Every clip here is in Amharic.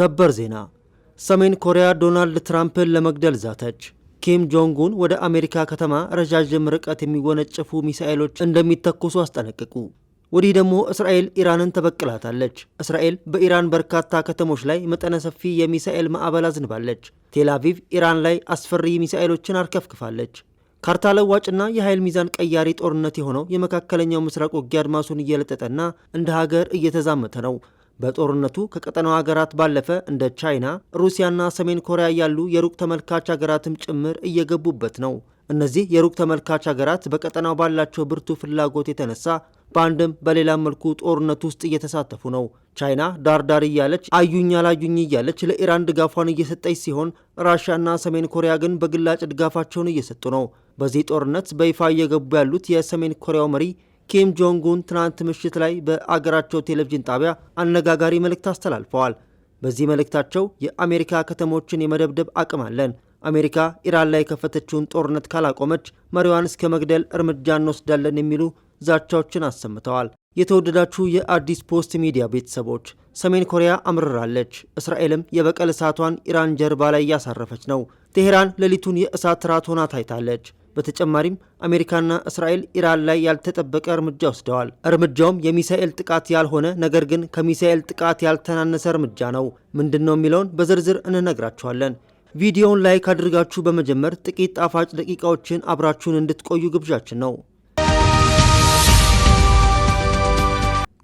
ሰበር ዜና ሰሜን ኮሪያ ዶናልድ ትራምፕን ለመግደል ዛተች። ኪም ጆንግ ኡን ወደ አሜሪካ ከተማ ረጃጅም ርቀት የሚወነጨፉ ሚሳኤሎች እንደሚተኮሱ አስጠነቀቁ። ወዲህ ደግሞ እስራኤል ኢራንን ተበቅላታለች። እስራኤል በኢራን በርካታ ከተሞች ላይ መጠነ ሰፊ የሚሳኤል ማዕበል አዝንባለች። ቴል አቪቭ ኢራን ላይ አስፈሪ ሚሳኤሎችን አርከፍክፋለች። ካርታ ለዋጭና የኃይል ሚዛን ቀያሪ ጦርነት የሆነው የመካከለኛው ምስራቅ ውጊያ አድማሱን እየለጠጠና እንደ ሀገር እየተዛመተ ነው። በጦርነቱ ከቀጠናው ሀገራት ባለፈ እንደ ቻይና፣ ሩሲያና ሰሜን ኮሪያ ያሉ የሩቅ ተመልካች ሀገራትም ጭምር እየገቡበት ነው። እነዚህ የሩቅ ተመልካች ሀገራት በቀጠናው ባላቸው ብርቱ ፍላጎት የተነሳ በአንድም በሌላም መልኩ ጦርነት ውስጥ እየተሳተፉ ነው። ቻይና ዳርዳር እያለች አዩኝ አላዩኝ እያለች ለኢራን ድጋፏን እየሰጠች ሲሆን ራሽያና ሰሜን ኮሪያ ግን በግላጭ ድጋፋቸውን እየሰጡ ነው። በዚህ ጦርነት በይፋ እየገቡ ያሉት የሰሜን ኮሪያው መሪ ኪም ጆንግ ኡን ትናንት ምሽት ላይ በአገራቸው ቴሌቪዥን ጣቢያ አነጋጋሪ መልእክት አስተላልፈዋል። በዚህ መልእክታቸው የአሜሪካ ከተሞችን የመደብደብ አቅም አለን፣ አሜሪካ ኢራን ላይ የከፈተችውን ጦርነት ካላቆመች መሪዋን እስከ መግደል እርምጃ እንወስዳለን የሚሉ ዛቻዎችን አሰምተዋል። የተወደዳችሁ የአዲስ ፖስት ሚዲያ ቤተሰቦች፣ ሰሜን ኮሪያ አምርራለች። እስራኤልም የበቀል እሳቷን ኢራን ጀርባ ላይ እያሳረፈች ነው። ቴሄራን ሌሊቱን የእሳት ራት ሆና ታይታለች። በተጨማሪም አሜሪካና እስራኤል ኢራን ላይ ያልተጠበቀ እርምጃ ወስደዋል። እርምጃውም የሚሳኤል ጥቃት ያልሆነ ነገር ግን ከሚሳኤል ጥቃት ያልተናነሰ እርምጃ ነው። ምንድነው የሚለውን በዝርዝር እንነግራችኋለን። ቪዲዮውን ላይክ አድርጋችሁ በመጀመር ጥቂት ጣፋጭ ደቂቃዎችን አብራችሁን እንድትቆዩ ግብዣችን ነው።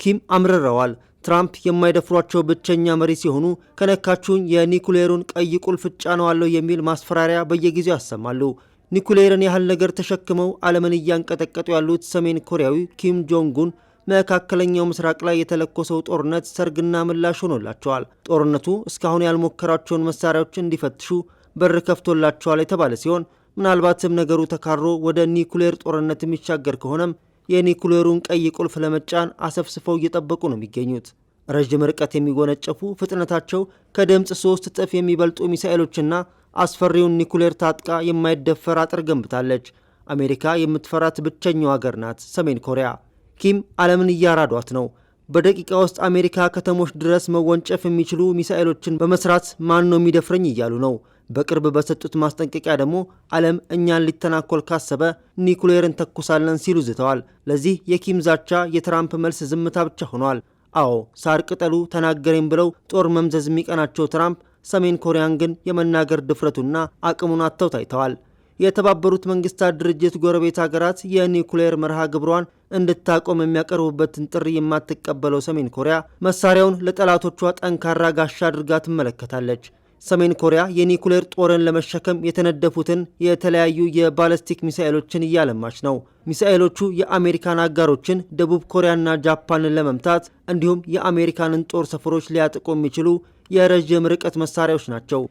ኪም አምርረዋል። ትራምፕ የማይደፍሯቸው ብቸኛ መሪ ሲሆኑ ከነካችሁኝ የኒኩሌሩን ቀይ ቁልፍ ጫነዋለሁ የሚል ማስፈራሪያ በየጊዜው ያሰማሉ። ኒኩሌርን ያህል ነገር ተሸክመው ዓለምን እያንቀጠቀጡ ያሉት ሰሜን ኮሪያዊ ኪም ጆንግ ኡን መካከለኛው ምስራቅ ላይ የተለኮሰው ጦርነት ሰርግና ምላሽ ሆኖላቸዋል። ጦርነቱ እስካሁን ያልሞከራቸውን መሳሪያዎች እንዲፈትሹ በር ከፍቶላቸዋል የተባለ ሲሆን ምናልባትም ነገሩ ተካሮ ወደ ኒኩሌር ጦርነት የሚሻገር ከሆነም የኒኩሌሩን ቀይ ቁልፍ ለመጫን አሰፍስፈው እየጠበቁ ነው የሚገኙት። ረዥም ርቀት የሚወነጨፉ ፍጥነታቸው ከድምፅ 3 እጥፍ የሚበልጡ ሚሳኤሎችና አስፈሪውን ኒኩሌር ታጥቃ የማይደፈር አጥር ገንብታለች። አሜሪካ የምትፈራት ብቸኛው ሀገር ናት ሰሜን ኮሪያ። ኪም ዓለምን እያራዷት ነው። በደቂቃ ውስጥ አሜሪካ ከተሞች ድረስ መወንጨፍ የሚችሉ ሚሳኤሎችን በመስራት ማን ነው የሚደፍረኝ እያሉ ነው። በቅርብ በሰጡት ማስጠንቀቂያ ደግሞ ዓለም እኛን ሊተናኮል ካሰበ ኒኩሌርን ተኩሳለን ሲሉ ዝተዋል። ለዚህ የኪም ዛቻ የትራምፕ መልስ ዝምታ ብቻ ሆኗል። አዎ ሳር ቅጠሉ ተናገረኝ ብለው ጦር መምዘዝ የሚቀናቸው ትራምፕ ሰሜን ኮሪያን ግን የመናገር ድፍረቱና አቅሙን አጥተው ታይተዋል። የተባበሩት መንግስታት ድርጅት ጎረቤት ሀገራት የኒኩሌር መርሃ ግብሯን እንድታቆም የሚያቀርቡበትን ጥሪ የማትቀበለው ሰሜን ኮሪያ መሳሪያውን ለጠላቶቿ ጠንካራ ጋሻ አድርጋ ትመለከታለች። ሰሜን ኮሪያ የኒኩሌር ጦርን ለመሸከም የተነደፉትን የተለያዩ የባለስቲክ ሚሳኤሎችን እያለማች ነው። ሚሳኤሎቹ የአሜሪካን አጋሮችን ደቡብ ኮሪያና ጃፓንን ለመምታት እንዲሁም የአሜሪካንን ጦር ሰፈሮች ሊያጠቁ የሚችሉ የረዥም ርቀት መሳሪያዎች ናቸው።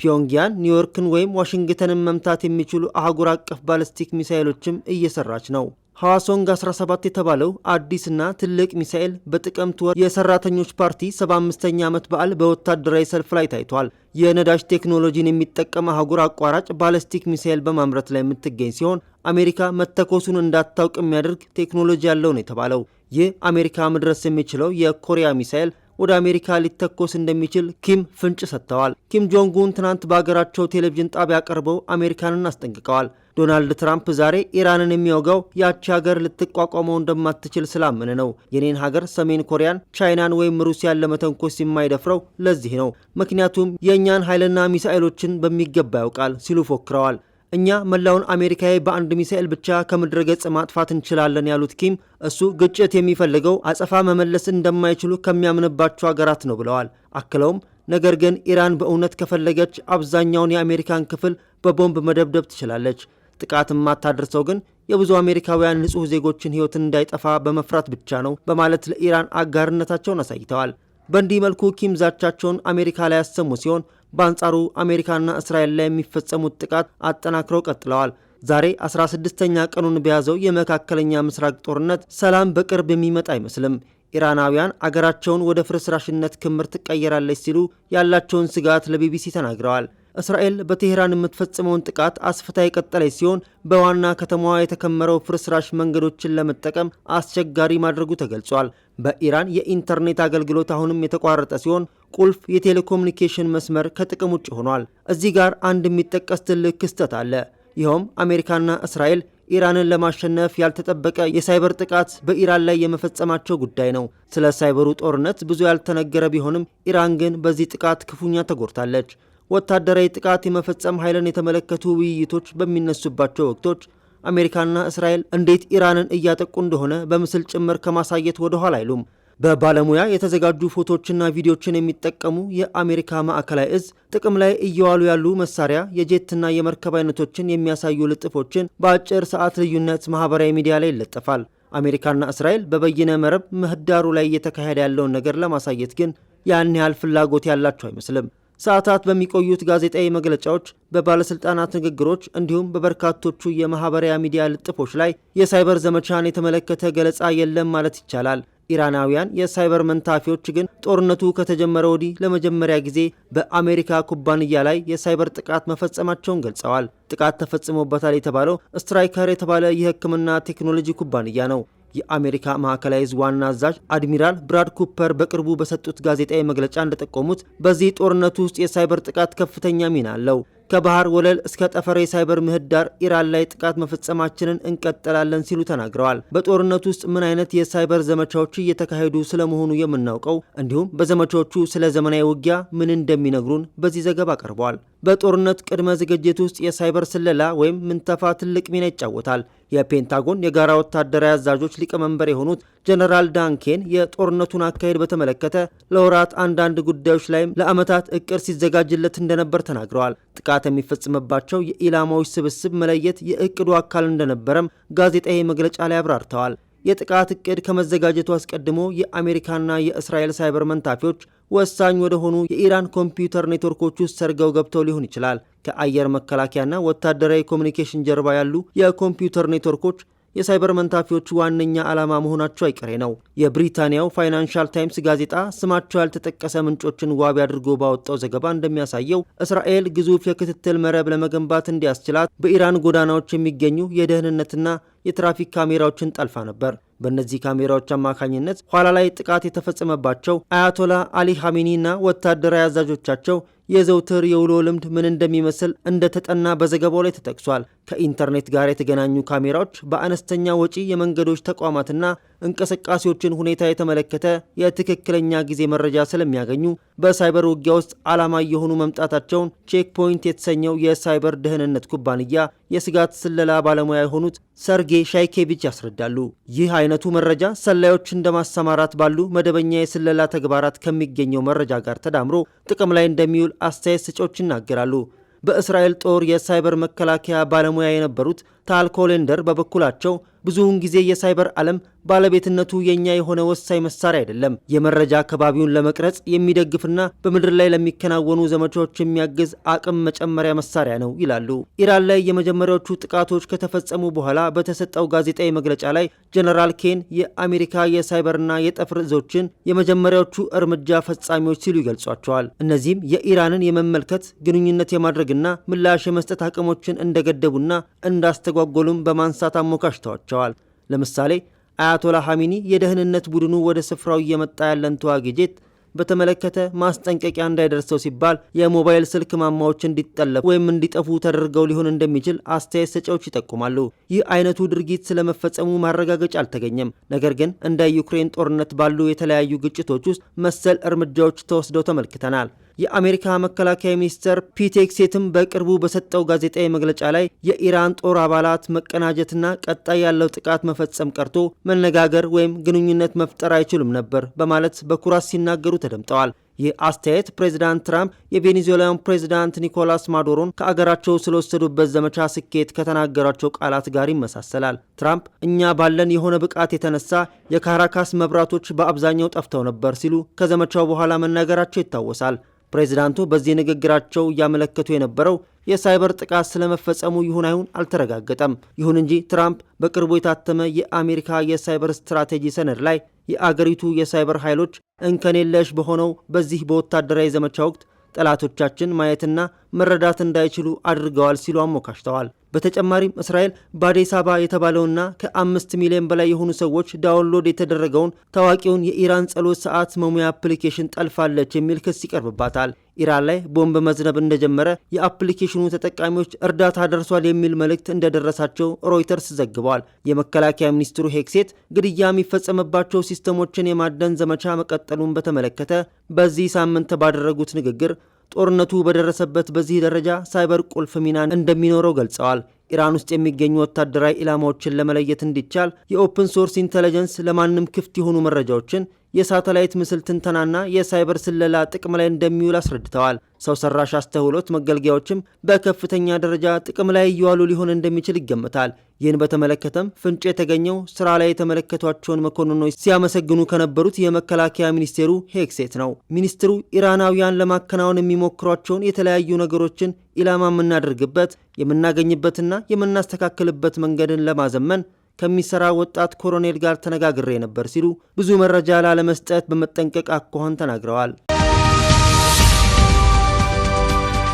ፒዮንግያን ኒውዮርክን ወይም ዋሽንግተንን መምታት የሚችሉ አህጉር አቀፍ ባለስቲክ ሚሳኤሎችም እየሰራች ነው። ሐዋሶንግ 17 የተባለው አዲስና ትልቅ ሚሳኤል በጥቅምት ወር የሰራተኞች ፓርቲ 75ኛ ዓመት በዓል በወታደራዊ ሰልፍ ላይ ታይቷል። የነዳጅ ቴክኖሎጂን የሚጠቀም አህጉር አቋራጭ ባለስቲክ ሚሳኤል በማምረት ላይ የምትገኝ ሲሆን አሜሪካ መተኮሱን እንዳታውቅ የሚያደርግ ቴክኖሎጂ ያለው ነው የተባለው። ይህ አሜሪካ መድረስ የሚችለው የኮሪያ ሚሳኤል ወደ አሜሪካ ሊተኮስ እንደሚችል ኪም ፍንጭ ሰጥተዋል። ኪም ጆንግ ኡን ትናንት በሀገራቸው ቴሌቪዥን ጣቢያ ቀርበው አሜሪካንን አስጠንቅቀዋል። ዶናልድ ትራምፕ ዛሬ ኢራንን የሚወጋው ያቺ ሀገር ልትቋቋመው እንደማትችል ስላመነ ነው። የኔን ሀገር ሰሜን ኮሪያን፣ ቻይናን ወይም ሩሲያን ለመተንኮስ የማይደፍረው ለዚህ ነው። ምክንያቱም የእኛን ኃይልና ሚሳኤሎችን በሚገባ ያውቃል ሲሉ ፎክረዋል። እኛ መላውን አሜሪካዊ በአንድ ሚሳኤል ብቻ ከምድረ ገጽ ማጥፋት እንችላለን ያሉት ኪም እሱ ግጭት የሚፈልገው አጸፋ መመለስ እንደማይችሉ ከሚያምንባቸው ሀገራት ነው ብለዋል። አክለውም ነገር ግን ኢራን በእውነት ከፈለገች አብዛኛውን የአሜሪካን ክፍል በቦምብ መደብደብ ትችላለች። ጥቃት የማታደርሰው ግን የብዙ አሜሪካውያን ንጹህ ዜጎችን ሕይወትን እንዳይጠፋ በመፍራት ብቻ ነው በማለት ለኢራን አጋርነታቸውን አሳይተዋል። በእንዲህ መልኩ ኪም ዛቻቸውን አሜሪካ ላይ ያሰሙ ሲሆን በአንጻሩ አሜሪካና እስራኤል ላይ የሚፈጸሙት ጥቃት አጠናክረው ቀጥለዋል። ዛሬ 16ኛ ቀኑን በያዘው የመካከለኛ ምስራቅ ጦርነት ሰላም በቅርብ የሚመጣ አይመስልም። ኢራናውያን አገራቸውን ወደ ፍርስራሽነት ክምር ትቀየራለች ሲሉ ያላቸውን ስጋት ለቢቢሲ ተናግረዋል። እስራኤል በቴህራን የምትፈጽመውን ጥቃት አስፍታ የቀጠለች ሲሆን በዋና ከተማዋ የተከመረው ፍርስራሽ መንገዶችን ለመጠቀም አስቸጋሪ ማድረጉ ተገልጿል። በኢራን የኢንተርኔት አገልግሎት አሁንም የተቋረጠ ሲሆን ቁልፍ የቴሌኮሙኒኬሽን መስመር ከጥቅም ውጭ ሆኗል። እዚህ ጋር አንድ የሚጠቀስ ትልቅ ክስተት አለ። ይኸውም አሜሪካና እስራኤል ኢራንን ለማሸነፍ ያልተጠበቀ የሳይበር ጥቃት በኢራን ላይ የመፈጸማቸው ጉዳይ ነው። ስለ ሳይበሩ ጦርነት ብዙ ያልተነገረ ቢሆንም ኢራን ግን በዚህ ጥቃት ክፉኛ ተጎድታለች። ወታደራዊ ጥቃት የመፈጸም ኃይልን የተመለከቱ ውይይቶች በሚነሱባቸው ወቅቶች አሜሪካና እስራኤል እንዴት ኢራንን እያጠቁ እንደሆነ በምስል ጭምር ከማሳየት ወደ ኋላ አይሉም። በባለሙያ የተዘጋጁ ፎቶዎችና ቪዲዮችን የሚጠቀሙ የአሜሪካ ማዕከላዊ እዝ ጥቅም ላይ እየዋሉ ያሉ መሳሪያ፣ የጄትና የመርከብ አይነቶችን የሚያሳዩ ልጥፎችን በአጭር ሰዓት ልዩነት ማህበራዊ ሚዲያ ላይ ይለጠፋል። አሜሪካና እስራኤል በበይነ መረብ ምህዳሩ ላይ እየተካሄደ ያለውን ነገር ለማሳየት ግን ያን ያህል ፍላጎት ያላቸው አይመስልም። ሰዓታት በሚቆዩት ጋዜጣዊ መግለጫዎች፣ በባለስልጣናት ንግግሮች እንዲሁም በበርካቶቹ የማህበራዊ ሚዲያ ልጥፎች ላይ የሳይበር ዘመቻን የተመለከተ ገለጻ የለም ማለት ይቻላል። ኢራናውያን የሳይበር መንታፊዎች ግን ጦርነቱ ከተጀመረ ወዲህ ለመጀመሪያ ጊዜ በአሜሪካ ኩባንያ ላይ የሳይበር ጥቃት መፈጸማቸውን ገልጸዋል። ጥቃት ተፈጽሞበታል የተባለው ስትራይከር የተባለ የሕክምና ቴክኖሎጂ ኩባንያ ነው። የአሜሪካ ማዕከላዊ እዝ ዋና አዛዥ አድሚራል ብራድ ኩፐር በቅርቡ በሰጡት ጋዜጣዊ መግለጫ እንደጠቆሙት በዚህ ጦርነቱ ውስጥ የሳይበር ጥቃት ከፍተኛ ሚና አለው። ከባህር ወለል እስከ ጠፈር የሳይበር ምህዳር ኢራን ላይ ጥቃት መፈጸማችንን እንቀጥላለን ሲሉ ተናግረዋል። በጦርነቱ ውስጥ ምን አይነት የሳይበር ዘመቻዎች እየተካሄዱ ስለመሆኑ የምናውቀው እንዲሁም በዘመቻዎቹ ስለ ዘመናዊ ውጊያ ምን እንደሚነግሩን በዚህ ዘገባ ቀርበዋል። በጦርነት ቅድመ ዝግጅት ውስጥ የሳይበር ስለላ ወይም ምንተፋ ትልቅ ሚና ይጫወታል። የፔንታጎን የጋራ ወታደራዊ አዛዦች ሊቀመንበር የሆኑት ጀነራል ዳንኬን የጦርነቱን አካሄድ በተመለከተ ለወራት አንዳንድ ጉዳዮች ላይም ለዓመታት እቅድ ሲዘጋጅለት እንደነበር ተናግረዋል። ጥቃት የሚፈጽምባቸው የኢላማዎች ስብስብ መለየት የእቅዱ አካል እንደነበረም ጋዜጣዊ መግለጫ ላይ አብራርተዋል። የጥቃት እቅድ ከመዘጋጀቱ አስቀድሞ የአሜሪካና የእስራኤል ሳይበር መንታፊዎች ወሳኝ ወደ ሆኑ የኢራን ኮምፒውተር ኔትወርኮች ውስጥ ሰርገው ገብተው ሊሆን ይችላል። ከአየር መከላከያና ወታደራዊ ኮሚኒኬሽን ጀርባ ያሉ የኮምፒውተር ኔትወርኮች የሳይበር መንታፊዎቹ ዋነኛ ዓላማ መሆናቸው አይቀሬ ነው። የብሪታንያው ፋይናንሻል ታይምስ ጋዜጣ ስማቸው ያልተጠቀሰ ምንጮችን ዋቢ አድርጎ ባወጣው ዘገባ እንደሚያሳየው እስራኤል ግዙፍ የክትትል መረብ ለመገንባት እንዲያስችላት በኢራን ጎዳናዎች የሚገኙ የደህንነትና የትራፊክ ካሜራዎችን ጠልፋ ነበር። በእነዚህ ካሜራዎች አማካኝነት ኋላ ላይ ጥቃት የተፈጸመባቸው አያቶላ አሊ ሐሜኒና ወታደራዊ አዛዦቻቸው የዘውትር የውሎ ልምድ ምን እንደሚመስል እንደተጠና በዘገባው ላይ ተጠቅሷል። ከኢንተርኔት ጋር የተገናኙ ካሜራዎች በአነስተኛ ወጪ የመንገዶች ተቋማትና እንቅስቃሴዎችን ሁኔታ የተመለከተ የትክክለኛ ጊዜ መረጃ ስለሚያገኙ በሳይበር ውጊያ ውስጥ ዓላማ የሆኑ መምጣታቸውን ቼክ ፖይንት የተሰኘው የሳይበር ደህንነት ኩባንያ የስጋት ስለላ ባለሙያ የሆኑት ሰርጌ ሻይኬቪች ያስረዳሉ። ይህ አይነቱ መረጃ ሰላዮች እንደማሰማራት ባሉ መደበኛ የስለላ ተግባራት ከሚገኘው መረጃ ጋር ተዳምሮ ጥቅም ላይ እንደሚውል አስተያየት ሰጪዎች ይናገራሉ። በእስራኤል ጦር የሳይበር መከላከያ ባለሙያ የነበሩት ታል ኮሌንደር በበኩላቸው ብዙውን ጊዜ የሳይበር ዓለም ባለቤትነቱ የኛ የሆነ ወሳኝ መሳሪያ አይደለም፣ የመረጃ ከባቢውን ለመቅረጽ የሚደግፍና በምድር ላይ ለሚከናወኑ ዘመቻዎች የሚያግዝ አቅም መጨመሪያ መሳሪያ ነው ይላሉ። ኢራን ላይ የመጀመሪያዎቹ ጥቃቶች ከተፈጸሙ በኋላ በተሰጠው ጋዜጣዊ መግለጫ ላይ ጀነራል ኬን የአሜሪካ የሳይበርና የጠፈር እዞችን የመጀመሪያዎቹ እርምጃ ፈጻሚዎች ሲሉ ይገልጿቸዋል። እነዚህም የኢራንን የመመልከት ግንኙነት የማድረግና ምላሽ የመስጠት አቅሞችን እንደገደቡና እንዳስተጓጎሉም በማንሳት አሞካሽተዋቸዋል። ለምሳሌ አያቶላ ሐሜኒ የደህንነት ቡድኑ ወደ ስፍራው እየመጣ ያለን ተዋጊ ጄት በተመለከተ ማስጠንቀቂያ እንዳይደርሰው ሲባል የሞባይል ስልክ ማማዎች እንዲጠለፉ ወይም እንዲጠፉ ተደርገው ሊሆን እንደሚችል አስተያየት ሰጪዎች ይጠቁማሉ። ይህ አይነቱ ድርጊት ስለመፈጸሙ ማረጋገጫ አልተገኘም። ነገር ግን እንደ ዩክሬን ጦርነት ባሉ የተለያዩ ግጭቶች ውስጥ መሰል እርምጃዎች ተወስደው ተመልክተናል። የአሜሪካ መከላከያ ሚኒስትር ፒት ሄግሴትም በቅርቡ በሰጠው ጋዜጣዊ መግለጫ ላይ የኢራን ጦር አባላት መቀናጀትና ቀጣይ ያለው ጥቃት መፈጸም ቀርቶ መነጋገር ወይም ግንኙነት መፍጠር አይችሉም ነበር በማለት በኩራት ሲናገሩ ተደምጠዋል። ይህ አስተያየት ፕሬዚዳንት ትራምፕ የቬኔዙዌላን ፕሬዚዳንት ኒኮላስ ማዱሮን ከአገራቸው ስለወሰዱበት ዘመቻ ስኬት ከተናገሯቸው ቃላት ጋር ይመሳሰላል። ትራምፕ እኛ ባለን የሆነ ብቃት የተነሳ የካራካስ መብራቶች በአብዛኛው ጠፍተው ነበር ሲሉ ከዘመቻው በኋላ መናገራቸው ይታወሳል። ፕሬዚዳንቱ በዚህ ንግግራቸው እያመለከቱ የነበረው የሳይበር ጥቃት ስለመፈጸሙ ይሁን አይሁን አልተረጋገጠም። ይሁን እንጂ ትራምፕ በቅርቡ የታተመ የአሜሪካ የሳይበር ስትራቴጂ ሰነድ ላይ የአገሪቱ የሳይበር ኃይሎች እንከን የለሽ በሆነው በዚህ በወታደራዊ ዘመቻ ወቅት ጠላቶቻችን ማየትና መረዳት እንዳይችሉ አድርገዋል ሲሉ አሞካሽተዋል። በተጨማሪም እስራኤል በአዲስ አበባ የተባለውና ከ5 ሚሊዮን በላይ የሆኑ ሰዎች ዳውንሎድ የተደረገውን ታዋቂውን የኢራን ጸሎት ሰዓት መሙያ አፕሊኬሽን ጠልፋለች የሚል ክስ ይቀርብባታል። ኢራን ላይ ቦምብ መዝነብ እንደጀመረ የአፕሊኬሽኑ ተጠቃሚዎች እርዳታ ደርሷል የሚል መልእክት እንደደረሳቸው ሮይተርስ ዘግቧል። የመከላከያ ሚኒስትሩ ሄግሴት ግድያ የሚፈጸምባቸው ሲስተሞችን የማደን ዘመቻ መቀጠሉን በተመለከተ በዚህ ሳምንት ባደረጉት ንግግር ጦርነቱ በደረሰበት በዚህ ደረጃ ሳይበር ቁልፍ ሚና እንደሚኖረው ገልጸዋል። ኢራን ውስጥ የሚገኙ ወታደራዊ ኢላማዎችን ለመለየት እንዲቻል የኦፕን ሶርስ ኢንተለጀንስ ለማንም ክፍት የሆኑ መረጃዎችን የሳተላይት ምስል ትንተናና የሳይበር ስለላ ጥቅም ላይ እንደሚውል አስረድተዋል። ሰው ሰራሽ አስተውሎት መገልገያዎችም በከፍተኛ ደረጃ ጥቅም ላይ እየዋሉ ሊሆን እንደሚችል ይገመታል። ይህን በተመለከተም ፍንጭ የተገኘው ስራ ላይ የተመለከቷቸውን መኮንኖች ሲያመሰግኑ ከነበሩት የመከላከያ ሚኒስቴሩ ሄግሴት ነው። ሚኒስትሩ ኢራናውያን ለማከናወን የሚሞክሯቸውን የተለያዩ ነገሮችን ኢላማ የምናደርግበት የምናገኝበትና የምናስተካክልበት መንገድን ለማዘመን ከሚሰራ ወጣት ኮሎኔል ጋር ተነጋግሬ ነበር ሲሉ ብዙ መረጃ ላለመስጠት በመጠንቀቅ አኳኋን ተናግረዋል።